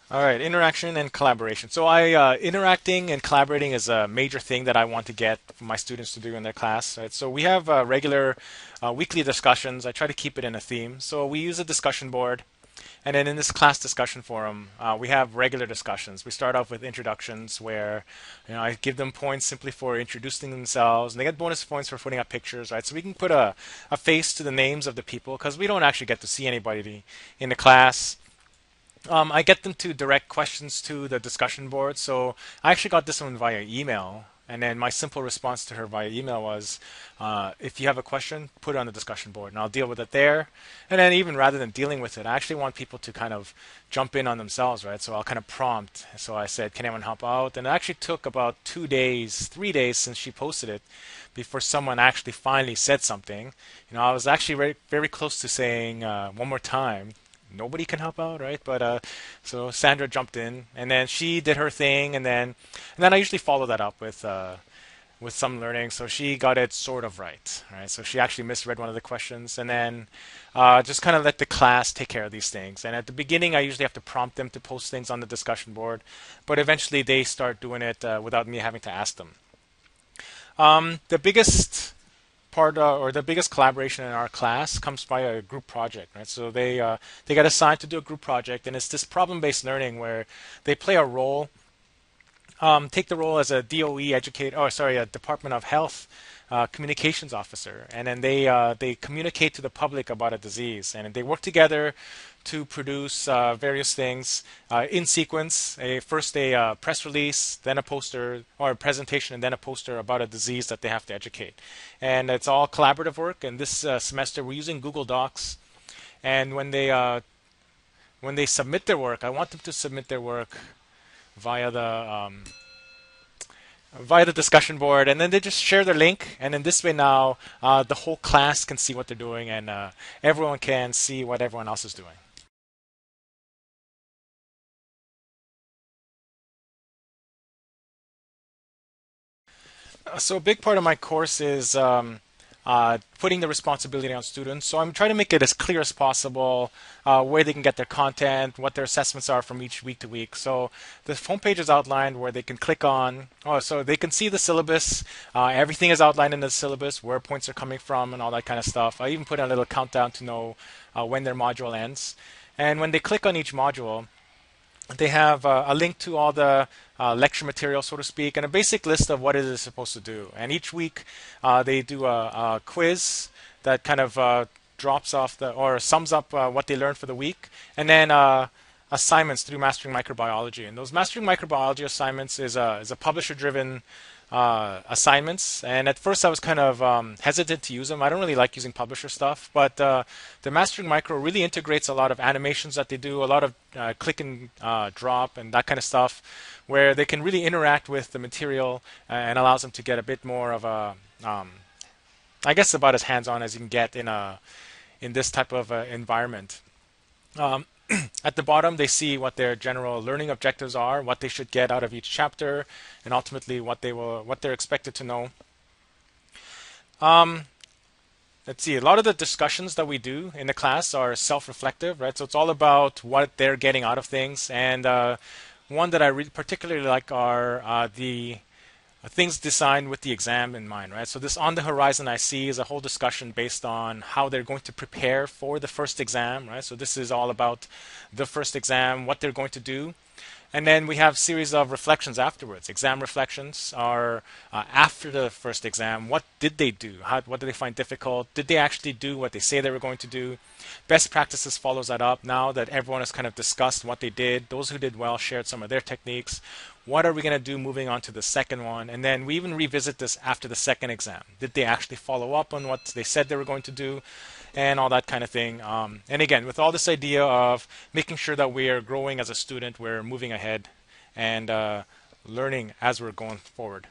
All right, interaction and collaboration. So interacting and collaborating is a major thing that I want to get my students to do in their class. Right? So we have regular weekly discussions. I try to keep it in a theme. So we use a discussion board, and then in this class discussion forum, we have regular discussions. We start off with introductions, where I give them points simply for introducing themselves, and they get bonus points for putting up pictures. Right? So we can put a face to the names of the people because we don't actually get to see anybody in the class. I get them to direct questions to the discussion board. So I actually got this one via email. And then my simple response to her via email was, if you have a question, put it on the discussion board and I'll deal with it there. And then even rather than dealing with it, I actually want people to kind of jump in on themselves, right? So I'll kind of prompt. So I said, can anyone help out? And it actually took about 2 days, 3 days since she posted it before someone actually finally said something. I was actually very, very close to saying one more time, nobody can help out, right? But so Sandra jumped in, and then she did her thing, and then I usually follow that up with some learning. So she got it sort of right, right? So she actually misread one of the questions, and then just kind of let the class take care of these things. And at the beginning, I usually have to prompt them to post things on the discussion board, but eventually they start doing it without me having to ask them. The biggest part or the biggest collaboration in our class comes by a group project, right? So they get assigned to do a group project, and it's this problem-based learning where they play a role, take the role as a DOE educator, oh sorry, a Department of Health communications officer, and then they communicate to the public about a disease, and they work together to produce various things in sequence. First a press release, then a poster or a presentation, and then a poster about a disease that they have to educate. And it's all collaborative work. And this semester we're using Google Docs. And when they submit their work, I want them to submit their work via the discussion board, and then they just share their link, and in this way now the whole class can see what they're doing, and everyone can see what everyone else is doing. So a big part of my course is putting the responsibility on students. So I'm trying to make it as clear as possible where they can get their content, what their assessments are from each week to week. So the homepage is outlined where they can click on. Oh, so they can see the syllabus. Everything is outlined in the syllabus, where points are coming from, and all that kind of stuff. I even put a little countdown to know when their module ends. And when they click on each module, they have a link to all the lecture material, so to speak, and a basic list of what it is supposed to do. And each week they do a quiz that kind of drops off or sums up what they learned for the week, and then assignments through Mastering Microbiology. And those Mastering Microbiology assignments is a publisher-driven assignments. And at first, I was kind of hesitant to use them. I don't really like using publisher stuff, but the Mastering Micro really integrates a lot of animations that they do, a lot of click and drop and that kind of stuff, where they can really interact with the material and allows them to get a bit more of I guess, about as hands-on as you can get in this type of environment. Um, at the bottom, they see what their general learning objectives are, what they should get out of each chapter, and ultimately what they're expected to know. Um, let's see. A lot of the discussions that we do in the class are self-reflective, right? So it's all about what they're getting out of things. And one that I particularly like are the things designed with the exam in mind, right? So this on the horizon I see is a whole discussion based on how they're going to prepare for the first exam, right? So this is all about the first exam, what they're going to do. And then we have series of reflections afterwards. Exam reflections are after the first exam. What did they do? What did they find difficult? Did they actually do what they say they were going to do? Best practices follows that up. Now that everyone has kind of discussed what they did, those who did well shared some of their techniques. What are we going to do moving on to the second one? And then we even revisit this after the second exam. Did they actually follow up on what they said they were going to do? And all that kind of thing. And again, with all this idea of making sure that we are growing as a student, we're moving ahead and learning as we're going forward.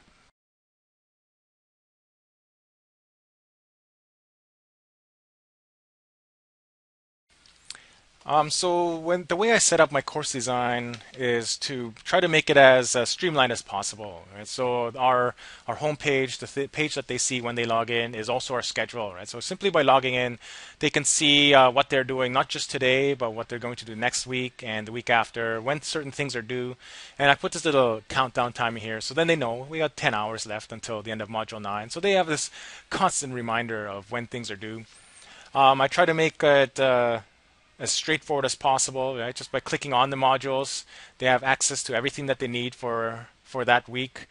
So the way I set up my course design is to try to make it as streamlined as possible. Right? So our homepage, the page that they see when they log in, is also our schedule. Right? So simply by logging in, they can see what they're doing, not just today, but what they're going to do next week and the week after, when certain things are due. And I put this little countdown timer here, so then they know we got 10 hours left until the end of Module 9. So they have this constant reminder of when things are due. I try to make it as straightforward as possible, right? Just by clicking on the modules, they have access to everything that they need for that week,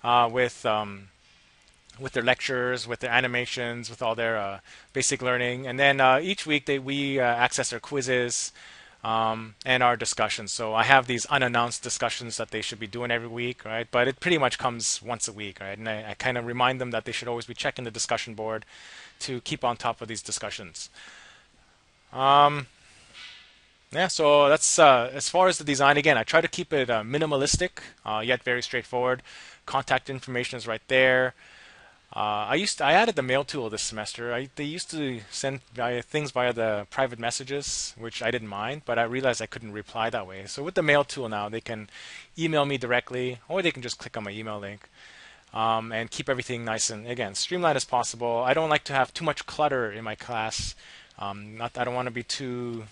with their lectures, with their animations, with all their basic learning, and then each week we access our quizzes and our discussions. So I have these unannounced discussions that they should be doing every week, right? But it pretty much comes once a week, right? And I kind of remind them that they should always be checking the discussion board to keep on top of these discussions. Um, Yeah, so that's as far as the design. Again, I try to keep it minimalistic, yet very straightforward. Contact information is right there. I added the mail tool this semester. They used to send things via the private messages, which I didn't mind, but I realized I couldn't reply that way. So with the mail tool now, they can email me directly, or they can just click on my email link, and keep everything nice and, again, streamlined as possible. I don't like to have too much clutter in my class. I don't want to be too,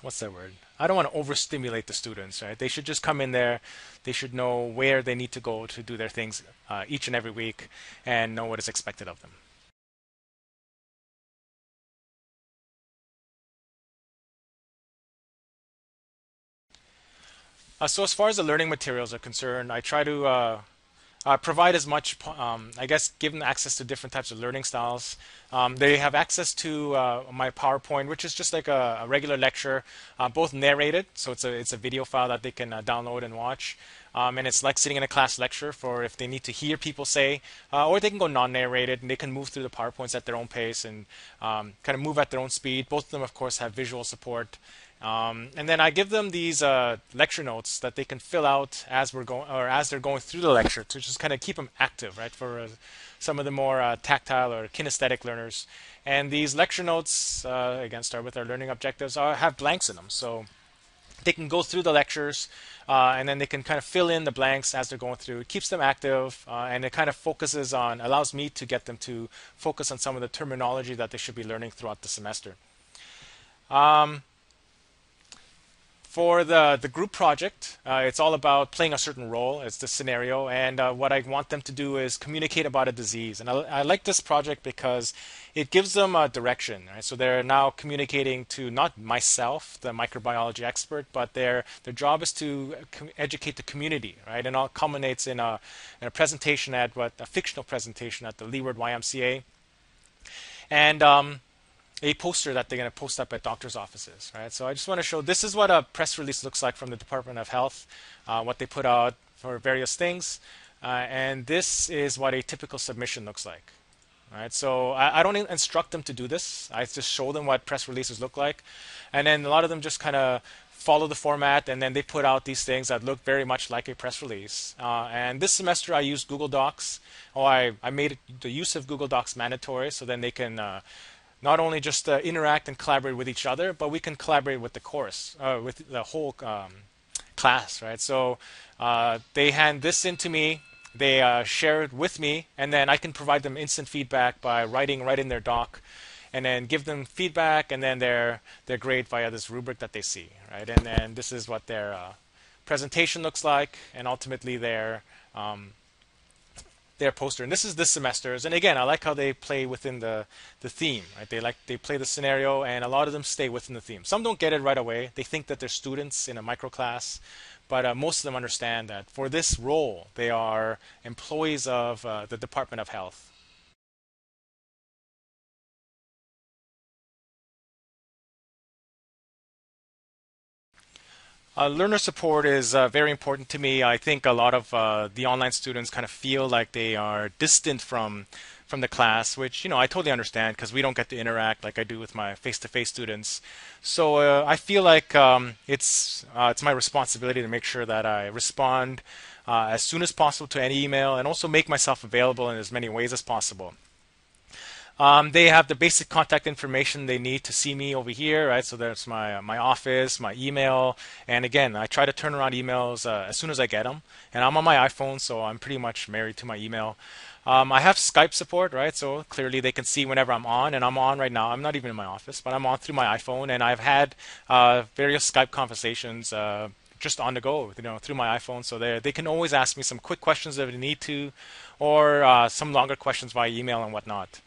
what's that word? I don't want to overstimulate the students, right? They should just come in there. They should know where they need to go to do their things each and every week and know what is expected of them. So as far as the learning materials are concerned, I try to provide as much, I guess, give them access to different types of learning styles. They have access to my PowerPoint, which is just like a regular lecture, both narrated, so it's a video file that they can download and watch. And it's like sitting in a class lecture for if they need to hear people say, or they can go non-narrated and they can move through the PowerPoints at their own pace and kind of move at their own speed. Both of them, of course, have visual support. And then I give them these lecture notes that they can fill out as we're going, or as they're going through the lecture, to just kind of keep them active, right? For some of the more tactile or kinesthetic learners. And these lecture notes, again, start with our learning objectives, have blanks in them, so they can go through the lectures, and then they can kind of fill in the blanks as they're going through. It keeps them active, and it kind of allows me to get them to focus on some of the terminology that they should be learning throughout the semester. Um, For the group project, it's all about playing a certain role. It's the scenario, and what I want them to do is communicate about a disease. And I like this project because it gives them a direction. Right? So they're now communicating to not myself, the microbiology expert, but their job is to educate the community, right? And all culminates in a presentation a fictional presentation at the Leeward YMCA, and a poster that they're going to post up at doctors' offices, right? So I just want to show this is what a press release looks like from the Department of Health, what they put out for various things, and this is what a typical submission looks like, right? So I don't instruct them to do this. I just show them what press releases look like, and then a lot of them just kind of follow the format, and then they put out these things that look very much like a press release. And this semester I used Google Docs. I made the use of Google Docs mandatory, so then they can not only just interact and collaborate with each other, but we can collaborate with the course, with the whole class, right? So they hand this in to me, they share it with me, and then I can provide them instant feedback by writing right in their doc, and then give them feedback, and then their grade via this rubric that they see, right? And then this is what their presentation looks like, and ultimately their poster. And this is this semester's. And again, I like how they play within the theme, right? They play the scenario, and a lot of them stay within the theme. Some don't get it right away. They think that they're students in a micro class, but most of them understand that for this role, they are employees of the Department of Health. Learner support is very important to me. I think a lot of the online students kind of feel like they are distant from the class, which I totally understand because we don't get to interact like I do with my face-to-face students. So I feel like it's my responsibility to make sure that I respond as soon as possible to any email, and also make myself available in as many ways as possible. They have the basic contact information they need to see me over here, right? So there's my office, my email, and again, I try to turn around emails as soon as I get them. And I'm on my iPhone, so I'm pretty much married to my email. I have Skype support, right? So clearly they can see whenever I'm on, and I'm on right now. I'm not even in my office, but I'm on through my iPhone, and I've had various Skype conversations just on the go, through my iPhone. So they can always ask me some quick questions if they need to, or some longer questions via email and whatnot.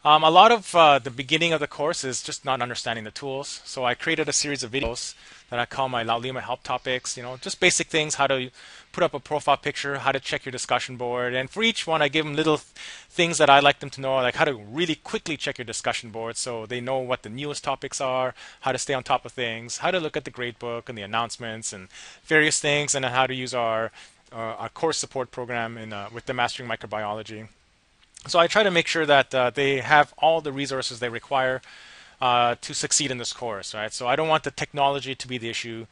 A lot of the beginning of the course is just not understanding the tools. So I created a series of videos that I call my Laulima help topics. Just basic things: how to put up a profile picture, how to check your discussion board, and for each one, I give them little things that I like them to know, like how to really quickly check your discussion board, so they know what the newest topics are, how to stay on top of things, how to look at the gradebook and the announcements and various things, and then how to use our course support program with the Mastering Microbiology. So I try to make sure that they have all the resources they require to succeed in this course, right? So I don't want the technology to be the issue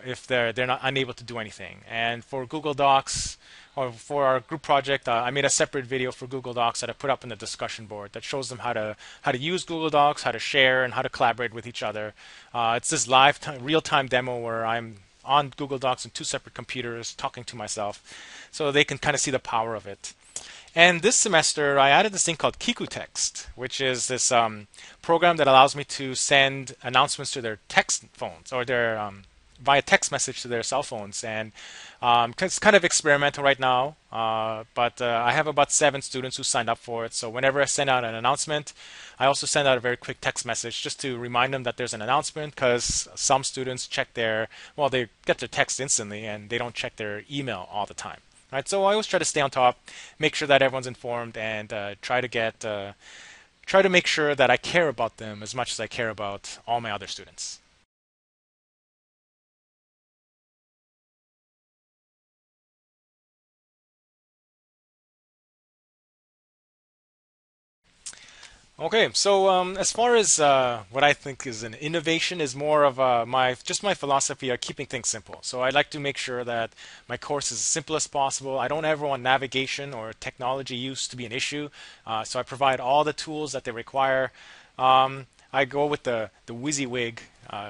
if they're not unable to do anything. And for Google Docs or for our group project, I made a separate video for Google Docs that I put up in the discussion board that shows them how to use Google Docs, how to share, and how to collaborate with each other. It's this live real-time demo where I'm on Google Docs on two separate computers talking to myself, so they can kind of see the power of it. And this semester, I added this thing called Kiku Text, which is this program that allows me to send announcements to their text phones or their via text message to their cell phones. And it's kind of experimental right now, but I have about 7 students who signed up for it. So whenever I send out an announcement, I also send out a very quick text message just to remind them that there's an announcement, because some students they get their text instantly and they don't check their email all the time. Right, so I always try to stay on top, make sure that everyone's informed, and try to make sure that I care about them as much as I care about all my other students. Okay, so as far as what I think is an innovation is more of my philosophy of keeping things simple. So I like to make sure that my course is as simple as possible. I don't ever want navigation or technology use to be an issue. So I provide all the tools that they require. I go with the WYSIWYG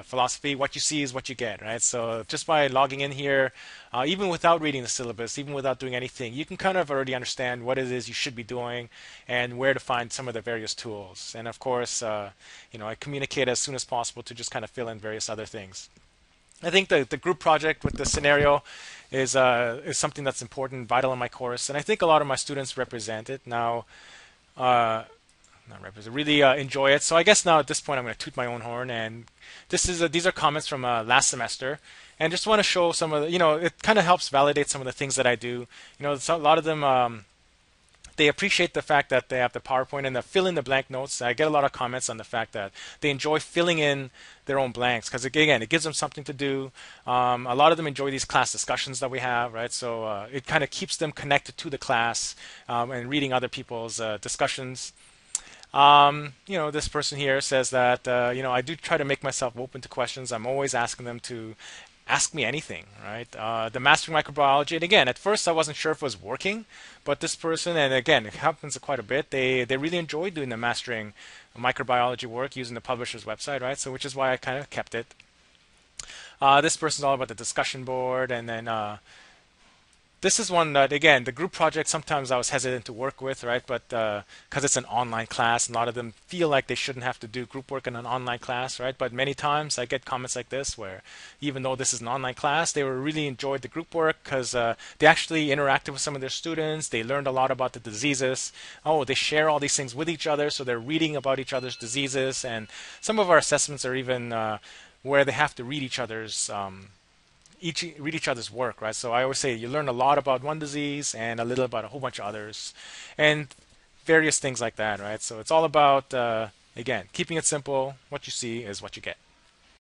philosophy. What you see is what you get, right? So just by logging in here, even without reading the syllabus, even without doing anything, you can kind of already understand what it is you should be doing and where to find some of the various tools. And of course, I communicate as soon as possible to just kind of fill in various other things. I think the group project with the scenario is something that's important, vital in my course, and I think a lot of my students represent it now. Not represent, really enjoy it. So I guess now at this point I'm going to toot my own horn, and these are comments from last semester, and just want to show some of it kind of helps validate some of the things that I do. So a lot of them they appreciate the fact that they have the PowerPoint and the fill in the blank notes. I get a lot of comments on the fact that they enjoy filling in their own blanks, because again, it gives them something to do. A lot of them enjoy these class discussions that we have, right? So it kind of keeps them connected to the class and reading other people's discussions. This person here says that, I do try to make myself open to questions. I'm always asking them to ask me anything, right? The Mastering Microbiology, and again, at first I wasn't sure if it was working, but this person, and again, it happens quite a bit, they really enjoy doing the Mastering Microbiology work using the publisher's website, right? So which is why I kind of kept it. This person's all about the discussion board, and then this is one that, again, the group project sometimes I was hesitant to work with, right? But because it's an online class, and a lot of them feel like they shouldn't have to do group work in an online class, right? But many times I get comments like this where even though this is an online class, they really enjoyed the group work because they actually interacted with some of their students. They learned a lot about the diseases. Oh, they share all these things with each other, so they're reading about each other's diseases. And some of our assessments are even where they have to read each other's read each other's work, right? So I always say you learn a lot about one disease and a little about a whole bunch of others, and various things like that, right? So it's all about again, keeping it simple. What you see is what you get.